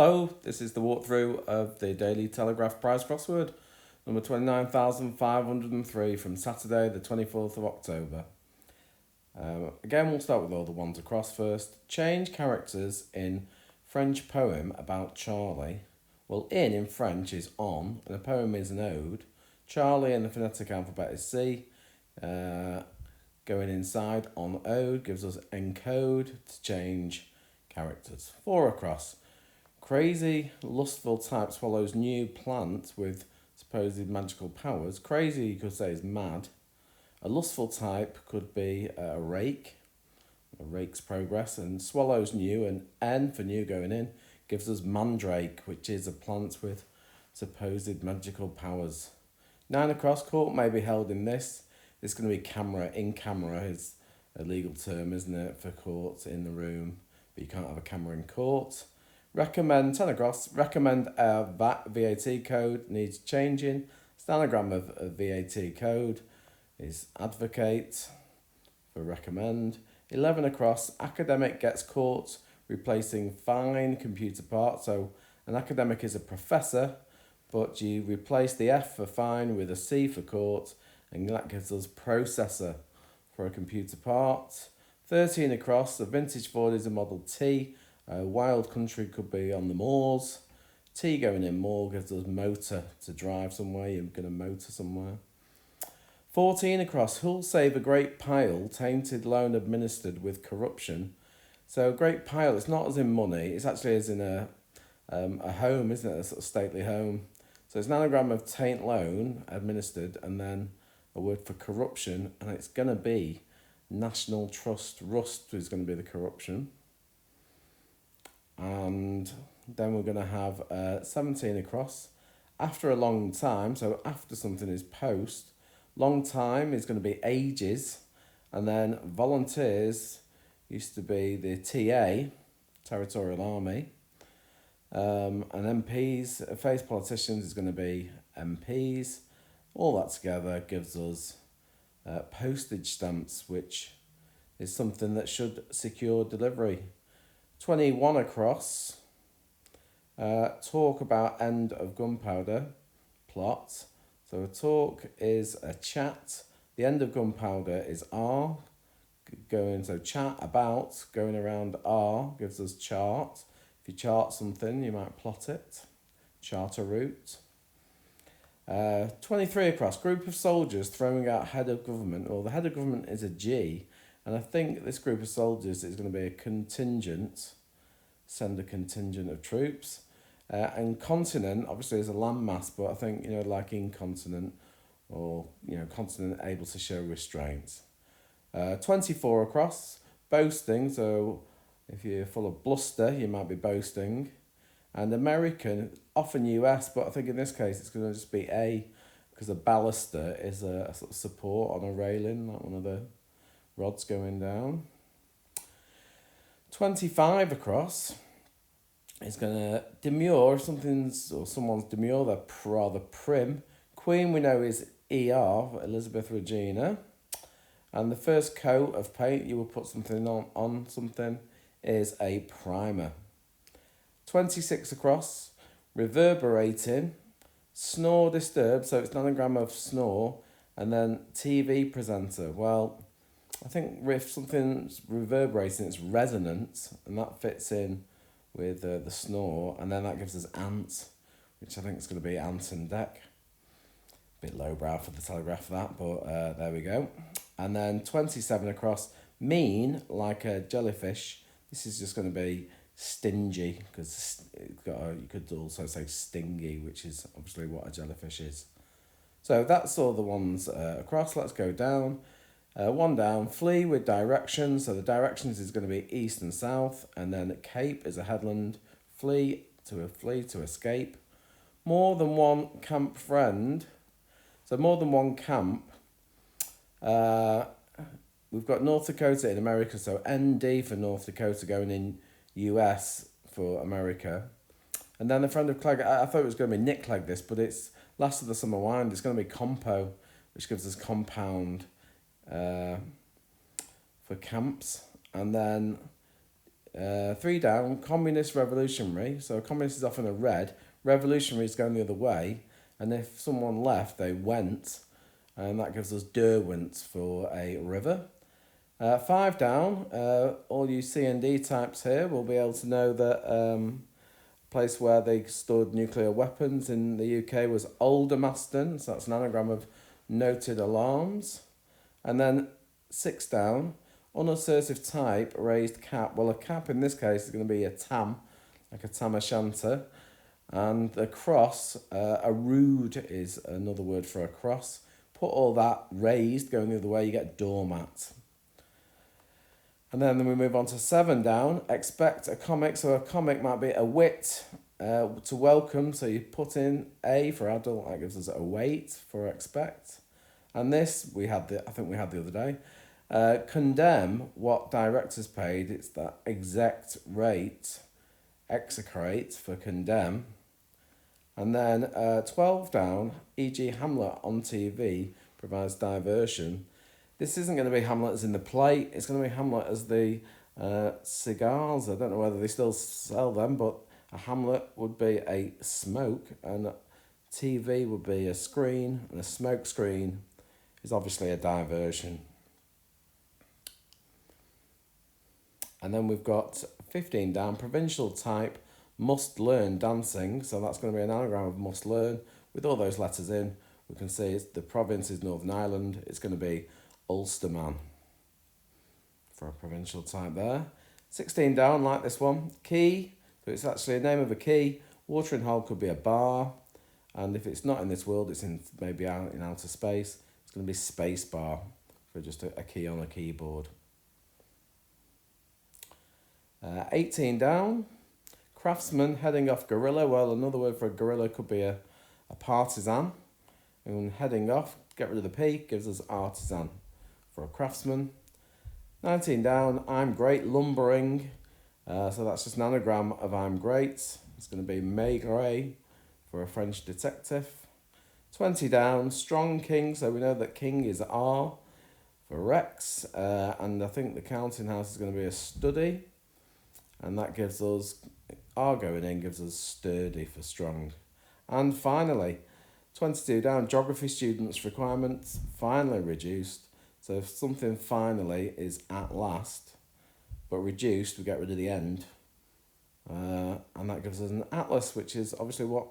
Hello, this is the walkthrough of the Daily Telegraph prize crossword, number 29,503 from Saturday the 24th of October. Again, we'll start with all the ones across first. Change characters in French poem about Charlie. Well, in French is on, and a poem is an ode. Charlie in the phonetic alphabet is C. Going inside on ode gives us encode to change characters. 4 across. Crazy, lustful type swallows new plant with supposed magical powers. Crazy, you could say, is mad. A lustful type could be a rake, a rake's progress, and swallows new, and N for new going in, gives us mandrake, which is a plant with supposed magical powers. 9 across, court may be held in this. It's going to be camera. In camera is a legal term, isn't it, for court in the room, but you can't have a camera in court. Recommend, 10 across, recommend a VAT code needs changing. Stanogram of a VAT code is advocate for recommend. 11 across, academic gets caught replacing fine computer part. So an academic is a professor, but you replace the F for fine with a C for court, and that gives us processor for a computer part. 13 across, the vintage Ford is a Model T. Wild country could be on the moors. T going in more gives us motor to drive somewhere. You're going to motor somewhere. 14 across, who'll save a great pile, tainted loan administered with corruption. So great pile, it's not as in money, it's actually as in a home, isn't it? A sort of stately home. So it's an anagram of taint loan administered, and then a word for corruption, and it's going to be national trust. Rust is going to be the corruption. And then we're going to have 17 across. After a long time, so after something is post. Long time is going to be ages. And then volunteers used to be the TA, Territorial Army. And MPs, face politicians is going to be MPs. All that together gives us postage stamps, which is something that should secure delivery. 21 across, talk about end of gunpowder, plot. So a talk is a chat. The end of gunpowder is R, so chat about, going around R gives us chart. If you chart something, you might plot it. Chart a route. 23 across, group of soldiers throwing out head of government. Well, the head of government is a G. And I think this group of soldiers is going to be a contingent, send a contingent of troops. And continent, obviously, is a landmass, but I think, like incontinent or, continent able to show restraint. 24 across, boasting. So if you're full of bluster, you might be boasting. And American, often US, but I think in this case it's going to just be A, because a baluster is a sort of support on a railing, like one of the rods going down. 25 across is going to demure. If something's or someone's demure, they're rather prim. Queen we know is ER, Elizabeth Regina. And the first coat of paint you will put something on something is a primer. 26 across, reverberating, snore disturbed, so it's an anagram of snore, and then TV presenter. Well, I think if something's reverberating, it's resonant, and that fits in with the snore, and then that gives us ant, which I think is going to be ant and deck. Bit lowbrow for the Telegraph that, but there we go. And then 27 across, mean like a jellyfish. This is just going to be stingy, because you could also say stingy, which is obviously what a jellyfish is. So that's all the ones across. Let's go down. One down, flee with directions. So the directions is going to be east and south, and then cape is a headland. Flee to escape. More than one camp friend. So more than one camp. We've got North Dakota in America, so ND for North Dakota going in US for America. And then the friend of Clegg, I thought it was going to be Nick Clegg this, but it's Last of the Summer Wind. It's going to be compo, which gives us compound for camps. And then 3 down, communist revolutionary. So communist is often a red, revolutionary is going the other way, and if someone left, they went, and that gives us Derwent for a river. 5 down, all you C and D types here will be able to know that place where they stored nuclear weapons in the UK was Aldermaston, so that's an anagram of noted alarms. And then 6 down, unassertive type, raised cap. Well, a cap in this case is going to be a tam, like a tam o'shanter. And the cross, a rood is another word for a cross. Put all that raised, going the other way, you get doormat. And then we move on to 7 down, expect a comic. So a comic might be a wit, to welcome. So you put in A for adult, that gives us a wait for expect. And this, I think we had the other day. Condemn, what directors paid, it's that exact rate, execrate for condemn. And then 12 down, e.g. Hamlet on TV provides diversion. This isn't going to be Hamlet as in the play, it's going to be Hamlet as the cigars. I don't know whether they still sell them, but a Hamlet would be a smoke, and TV would be a screen, and a smoke screen is obviously a diversion. And then we've got 15 down, provincial type, must learn dancing. So that's going to be an anagram of must learn with all those letters in. We can see the province is Northern Ireland. It's going to be Ulsterman for a provincial type there. 16 down, like this one. Key, so it's actually a name of a key. Watering hole could be a bar. And if it's not in this world, it's in maybe out in outer space. It's going to be space bar for just a key on a keyboard. 18 down, craftsman heading off guerrilla. Well, another word for a guerrilla could be a partisan. And heading off, get rid of the P, gives us artisan for a craftsman. 19 down, I'm great, lumbering. So that's just an anagram of I'm great. It's going to be maigre for a French detective. 20 down, strong king. So we know that king is R for Rex. And I think the counting house is going to be a study. And that gives us, R going in gives us sturdy for strong. And finally, 22 down, geography students' requirements finally reduced. So if something finally is at last, but reduced, we get rid of the end. And that gives us an atlas, which is obviously what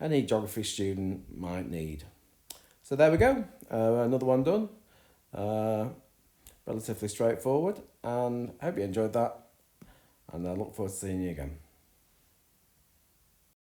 any geography student might need. So there we go, another one done. Relatively straightforward, and I hope you enjoyed that. And I look forward to seeing you again.